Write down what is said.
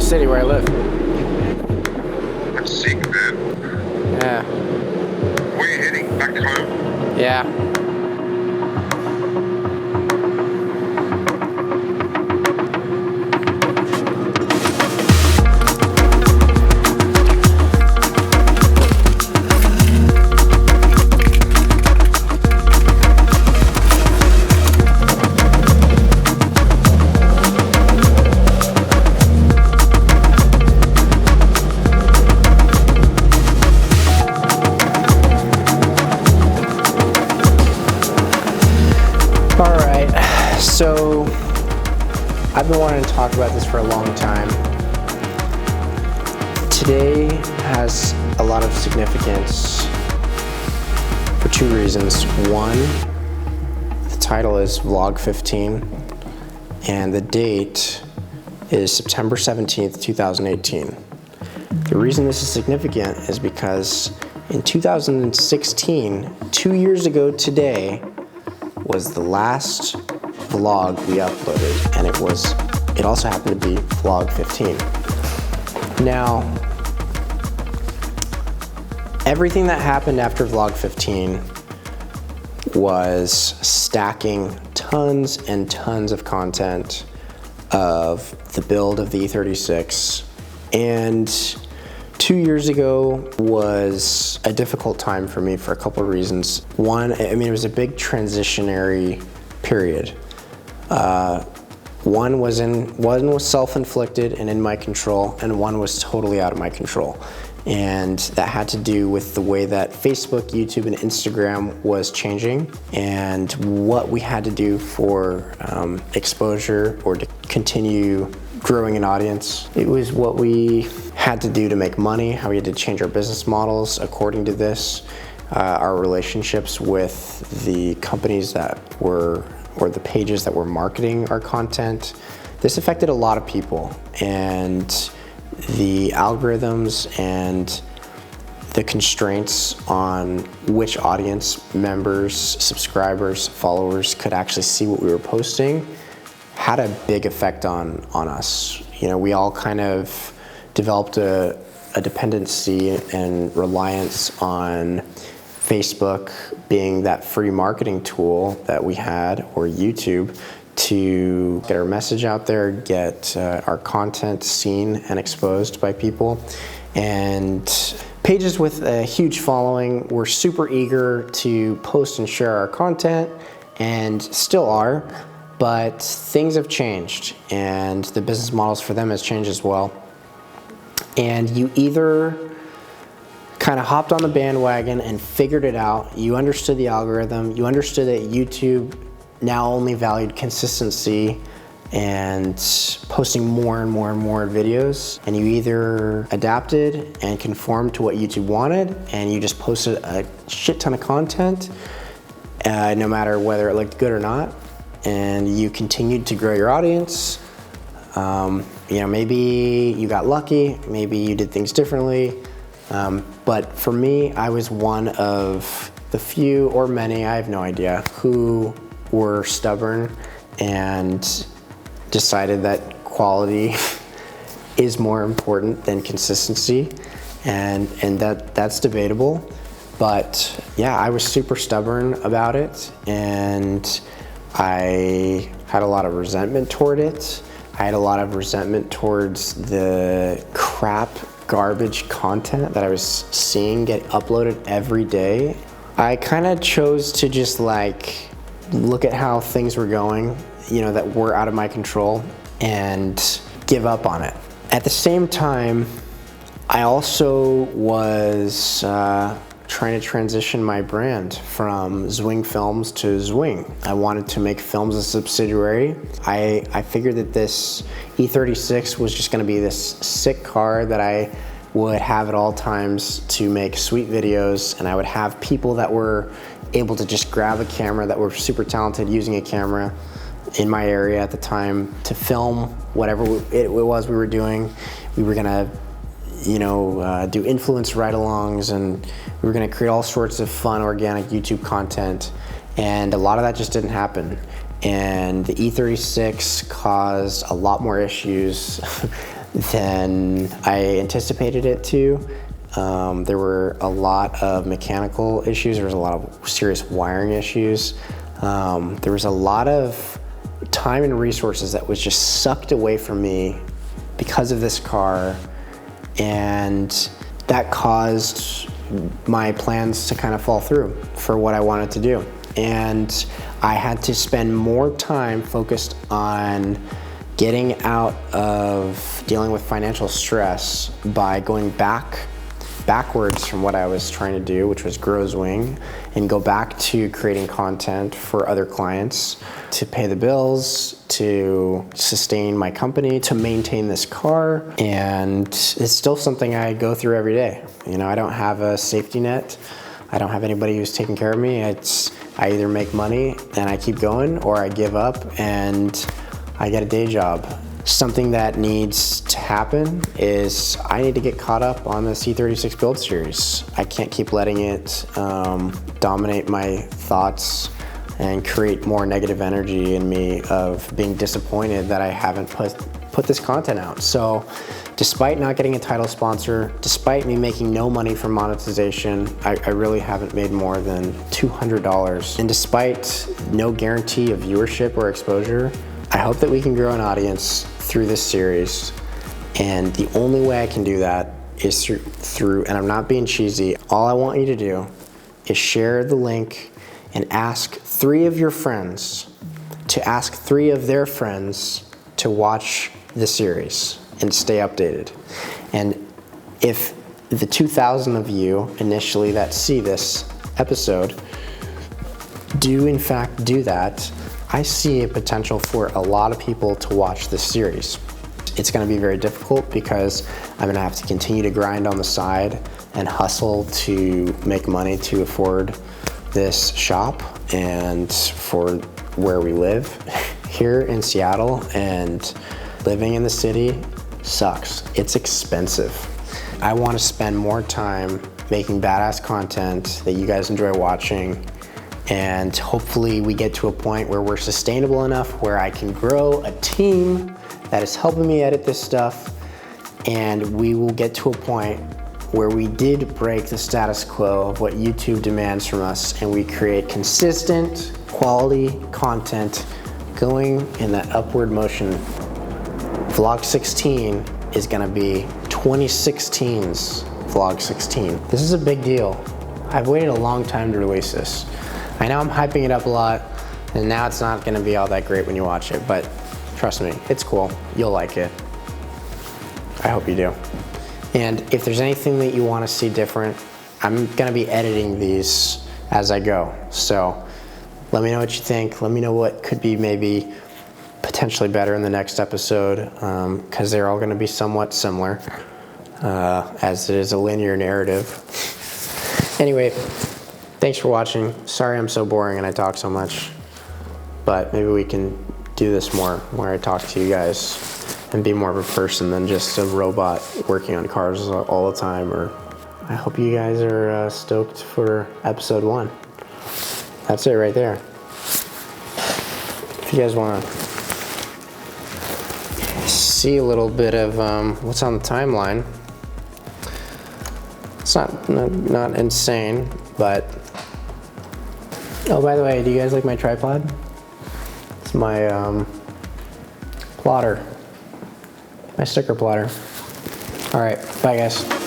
city where I live. That's sick, man. Yeah. Where are you heading? Back home? Yeah. So, I've been wanting to talk about this for a long time. Today has a lot of significance for two reasons. One, the title is Vlog 15, and the date is September 17th, 2018. The reason this is significant is because in 2016, 2 years ago today, was the last vlog we uploaded, and it also happened to be vlog 15. Now, everything that happened after vlog 15 was stacking tons and tons of content of the build of the E36, and 2 years ago was a difficult time for me for a couple of reasons. One, I mean, it was a big transitionary period. One was self-inflicted and in my control, and one was totally out of my control. And that had to do with the way that Facebook, YouTube, and Instagram was changing, and what we had to do for exposure or to continue growing an audience. It was what we had to do to make money, how we had to change our business models according to this, our relationships with the companies that were, or the pages that were marketing our content. This affected a lot of people, and the algorithms and the constraints on which audience members, subscribers, followers could actually see what we were posting had a big effect on us. You know, we all kind of developed a dependency and reliance on Facebook being that free marketing tool that we had, or YouTube, to get our message out there, get our content seen and exposed by people. And pages with a huge following were super eager to post and share our content, and still are, but things have changed, and the business models for them has changed as well. And you either kind of hopped on the bandwagon and figured it out, you understood the algorithm, you understood that YouTube now only valued consistency and posting more and more and more videos, and you either adapted and conformed to what YouTube wanted, and you just posted a shit ton of content, no matter whether it looked good or not, and you continued to grow your audience. You know, maybe you got lucky, maybe you did things differently, but for me, I was one of the few, or many, I have no idea, who were stubborn and decided that quality is more important than consistency, and that's debatable. But yeah, I was super stubborn about it, and I had a lot of resentment toward it. I had a lot of resentment towards the crap, garbage content that I was seeing get uploaded every day. I kind of chose to just like look at how things were going, you know, that were out of my control, and give up on it. At the same time, I also was trying to transition my brand from Zwingfilms to Zwing. I wanted to make films a subsidiary. I figured that this E36 was just gonna be this sick car that I would have at all times to make sweet videos, and I would have people that were able to just grab a camera, that were super talented using a camera in my area at the time, to film whatever it was we were doing. We were gonna, you know, do influence ride-alongs, and we were gonna create all sorts of fun, organic YouTube content, and a lot of that just didn't happen. And the E36 caused a lot more issues than I anticipated it to. There were a lot of mechanical issues. There was a lot of serious wiring issues. There was a lot of time and resources that was just sucked away from me because of this car, and that caused my plans to kind of fall through for what I wanted to do. And I had to spend more time focused on getting out of dealing with financial stress by going backwards from what I was trying to do, which was grow Zwing, and go back to creating content for other clients to pay the bills, to sustain my company, to maintain this car. And it's still something I go through every day. You know, I don't have a safety net. I don't have anybody who's taking care of me. I either make money and I keep going, or I give up and I get a day job. Something that needs to happen is I need to get caught up on the C36 build series. I can't keep letting it dominate my thoughts and create more negative energy in me of being disappointed that I haven't put this content out. So despite not getting a title sponsor, despite me making no money from monetization, I really haven't made more than $200. And despite no guarantee of viewership or exposure, I hope that we can grow an audience through this series. And the only way I can do that is through, and I'm not being cheesy, all I want you to do is share the link and ask 3 of your friends to ask 3 of their friends to watch the series and stay updated. And if the 2,000 of you initially that see this episode do in fact do that, I see a potential for a lot of people to watch this series. It's gonna be very difficult because I'm gonna have to continue to grind on the side and hustle to make money to afford this shop and for where we live here in Seattle, and living in the city sucks. It's expensive. I wanna spend more time making badass content that you guys enjoy watching, and hopefully we get to a point where we're sustainable enough where I can grow a team that is helping me edit this stuff, and we will get to a point where we did break the status quo of what YouTube demands from us, and we create consistent quality content going in that upward motion. Vlog 16 is gonna be 2016's Vlog 16. This is a big deal. I've waited a long time to release this. I know I'm hyping it up a lot, and now it's not gonna be all that great when you watch it, but trust me, it's cool. You'll like it. I hope you do. And if there's anything that you wanna see different, I'm gonna be editing these as I go. So let me know what you think. Let me know what could be maybe potentially better in the next episode, because they're all gonna be somewhat similar, as it is a linear narrative. Anyway, thanks for watching. Sorry I'm so boring and I talk so much, but maybe we can do this more, where I talk to you guys and be more of a person than just a robot working on cars all the time. Or I hope you guys are stoked for episode 1. That's it right there. If you guys want to see a little bit of what's on the timeline, it's not insane, but oh, by the way, do you guys like my tripod? It's my plotter, my sticker plotter. All right, bye guys.